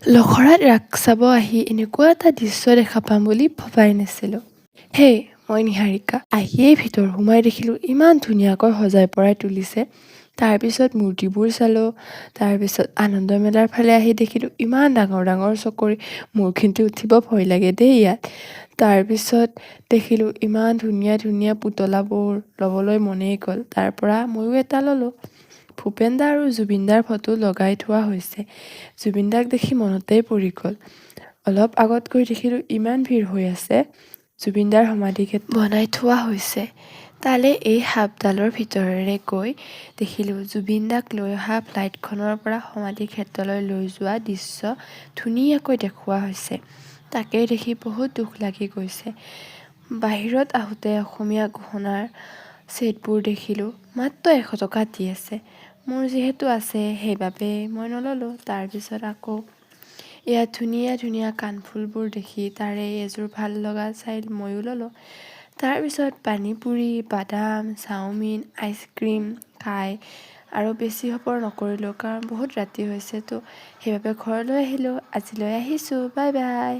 লখৰাত ৰাস চাব আহি এনেকুৱা এটা দৃশ্য দেখা পাম বুলি ভবাই নাছিলোঁ। হেই, মই নিহাৰিকা। আহিয়েই ভিতৰ সোমাই দেখিলোঁ ইমান ধুনীয়াকৈ সজাই পৰাই তুলিছে। তাৰপিছত মূৰ্তিবোৰ চালোঁ। তাৰপিছত আনন্দ মেলাৰ ফালে আহি দেখিলোঁ ইমান ডাঙৰ ডাঙৰ চকৰি। মোৰ কিন্তু উঠিব ভয় লাগে দেই ইয়াত। তাৰপিছত দেখিলোঁ ইমান ধুনীয়া ধুনীয়া পুতলাবোৰ ল'বলৈ মনেই গ'ল। তাৰ পৰা ময়ো এটা ল'লোঁ। ভূপেন দা আৰু জুবিন দাৰ ফটো লগাই থোৱা হৈছে। জুবিন দাক দেখি মনতেই পৰি গ'ল। অলপ আগত গৈ দেখিলোঁ ইমান ভিৰ হৈ আছে। জুবিন দাৰ সমাধিক্ষেত্ৰ বনাই থোৱা হৈছে। তালৈ এই সাপডালৰ ভিতৰেৰে গৈ দেখিলোঁ জুবিন দাক লৈ অহা ফ্লাইটখনৰ পৰা সমাধি ক্ষেত্ৰলৈ লৈ যোৱা দৃশ্য ধুনীয়াকৈ দেখুওৱা হৈছে। তাকেই দেখি বহুত দুখ লাগি গৈছে। বাহিৰত আহোঁতে অসমীয়া গহনাৰ ছেটবোৰ দেখিলোঁ মাত্ৰ 100 টকাত দি আছে। মোৰ যিহেতু আছে সেইবাবে মই নল'লোঁ। তাৰপিছত আকৌ ইয়াত ধুনীয়া ধুনীয়া কাণফুলবোৰ দেখি তাৰে এযোৰ ভাল লগা চাই ময়ো ল'লোঁ। তাৰপিছত পানীপুৰি, বাদাম, চাওমিন, আইচক্ৰীম খাই আৰু বেছি সফৰ নকৰিলোঁ কাৰণ বহুত ৰাতি হৈছেতো। সেইবাবে ঘৰলৈ আহিলোঁ। আজিলৈ আহিছোঁ। Bye bye.